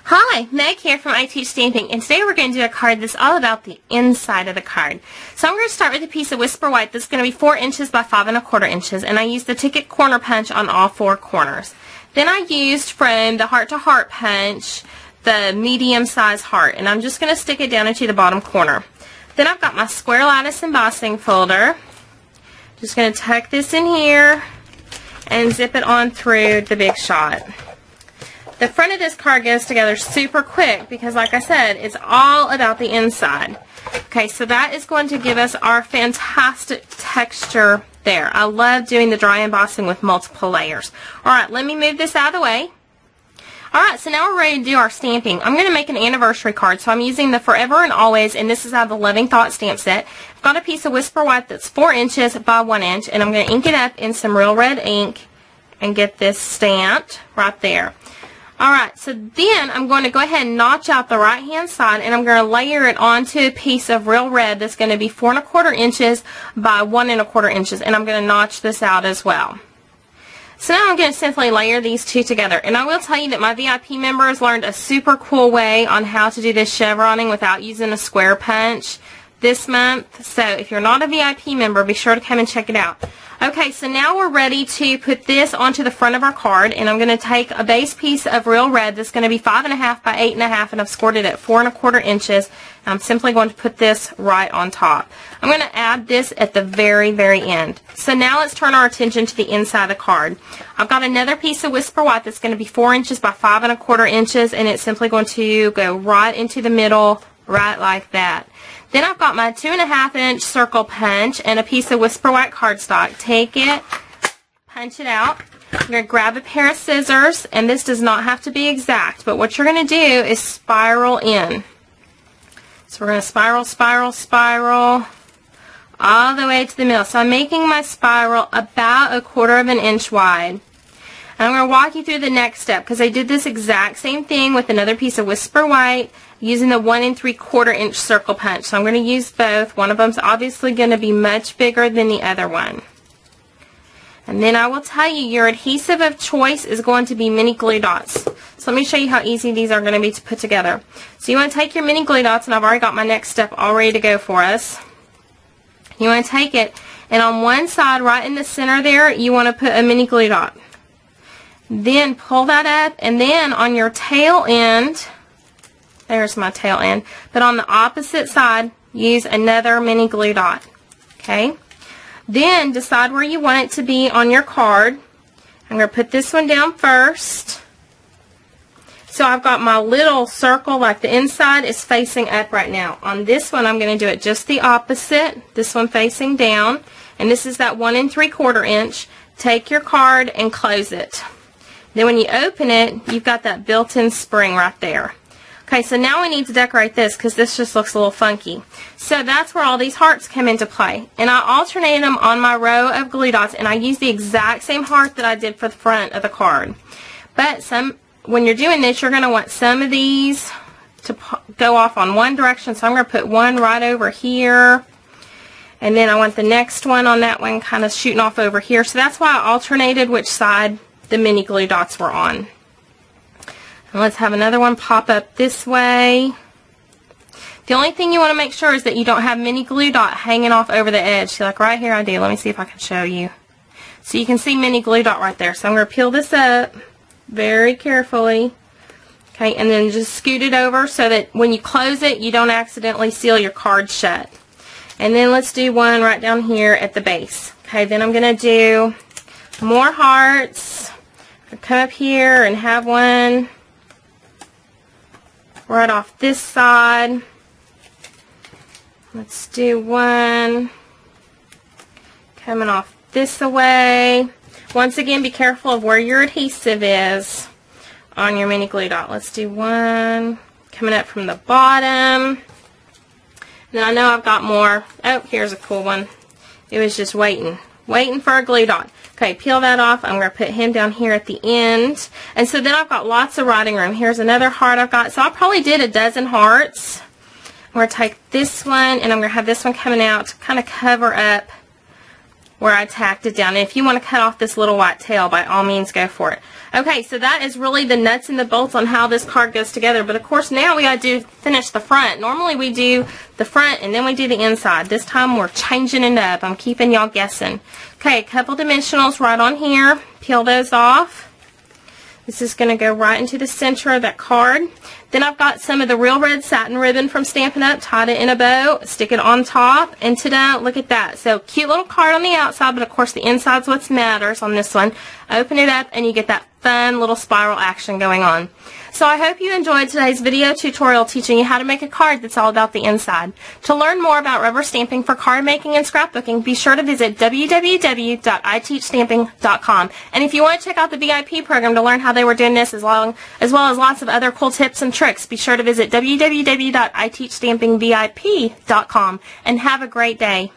Hi, Meg here from I Teach Stamping, and today we're going to do a card that's all about the inside of the card. So I'm going to start with a piece of Whisper White that's going to be 4 inches by 5 1/4 inches, and I used the ticket corner punch on all 4 corners. Then I used from the heart to heart punch the medium size heart, and I'm just going to stick it down into the bottom corner. Then I've got my square lattice embossing folder. Just going to tuck this in here and zip it on through the big shot. The front of this card goes together super quick because, like I said, it's all about the inside. Okay, so that is going to give us our fantastic texture there. I love doing the dry embossing with multiple layers. Alright, let me move this out of the way. Alright, so now we're ready to do our stamping. I'm going to make an anniversary card, so I'm using the Forever and Always, and this is out of the Loving Thought stamp set. I've got a piece of Whisper White that's 4 inches by 1 inch, and I'm going to ink it up in some real red ink and get this stamped right there. Alright, so then I'm going to go ahead and notch out the right hand side, and I'm going to layer it onto a piece of real red that's going to be 4 1/4 inches by 1 1/4 inches, and I'm going to notch this out as well. So now I'm going to simply layer these two together, and I will tell you that my VIP members learned a super cool way on how to do this chevroning without using a square punch this month. So if you're not a VIP member, be sure to come and check it out. Okay, so now we're ready to put this onto the front of our card, and I'm going to take a base piece of real red that's going to be 5 1/2 by 8 1/2, and I've scored it at 4 1/4 inches. I'm simply going to put this right on top. I'm going to add this at the very, very end. So now let's turn our attention to the inside of the card. I've got another piece of Whisper White that's going to be 4 inches by 5 1/4 inches, and it's simply going to go right into the middle, right like that. Then I've got my 2 1/2 inch circle punch and a piece of Whisper White cardstock. Take it, punch it out. You're going to grab a pair of scissors, and this does not have to be exact, but what you're going to do is spiral in. So we're going to spiral, spiral, spiral all the way to the middle. So I'm making my spiral about 1/4 inch wide. And I'm going to walk you through the next step because I did this exact same thing with another piece of Whisper White using the 1 3/4 inch circle punch. So I'm going to use both. One of them's obviously going to be much bigger than the other one. And then I will tell you, your adhesive of choice is going to be mini glue dots. So let me show you how easy these are going to be to put together. So you want to take your mini glue dots, and I've already got my next step all ready to go for us. You want to take it, and on one side, right in the center there, you want to put a mini glue dot. Then pull that up, and then on your tail end, there's my tail end, but on the opposite side, use another mini glue dot. Okay? Then decide where you want it to be on your card. I'm going to put this one down first. So I've got my little circle, like the inside is facing up right now. On this one, I'm going to do it just the opposite. This one facing down. And this is that 1 3/4 inch. Take your card and close it. Then when you open it, you've got that built-in spring right there. Okay, so now we need to decorate this because this just looks a little funky. So that's where all these hearts come into play. And I alternated them on my row of glue dots, and I used the exact same heart that I did for the front of the card. But when you're doing this, you're going to want some of these to go off on one direction. So I'm going to put one right over here. And then I want the next one on that one kind of shooting off over here. So that's why I alternated which side the mini glue dots were on. And let's have another one pop up this way. The only thing you want to make sure is that you don't have mini glue dot hanging off over the edge. See, like right here I do. Let me see if I can show you. So you can see mini glue dot right there. So I'm going to peel this up very carefully. Okay, and then just scoot it over so that when you close it, you don't accidentally seal your card shut. And then let's do one right down here at the base. Okay, then I'm going to do more hearts. I'll come up here and have one right off this side. Let's do one coming off this way. Once again, be careful of where your adhesive is on your mini glue dot. Let's do one coming up from the bottom. Now I know I've got more. Oh, here's a cool one. It was just waiting for a glue dot. Okay, peel that off. I'm going to put him down here at the end. And so then I've got lots of writing room. Here's another heart I've got. So I probably did a dozen hearts. I'm going to take this one, and I'm going to have this one coming out to kind of cover up where I tacked it down. And if you want to cut off this little white tail, by all means go for it. Okay, so that is really the nuts and the bolts on how this card goes together. But of course now we got to finish the front. Normally we do the front and then we do the inside. This time we're changing it up. I'm keeping y'all guessing. Okay, a couple dimensionals right on here. Peel those off. This is going to go right into the center of that card. Then I've got some of the real red satin ribbon from Stampin' Up. Tied it in a bow, stick it on top, and ta-da, look at that. So cute little card on the outside, but of course the inside's what matters on this one. Open it up and you get that fun little spiral action going on. So I hope you enjoyed today's video tutorial teaching you how to make a card that's all about the inside. To learn more about rubber stamping for card making and scrapbooking, be sure to visit www.iteachstamping.com. And if you want to check out the VIP program to learn how they were doing this as well as lots of other cool tips and tricks, be sure to visit www.iteachstampingvip.com. And have a great day.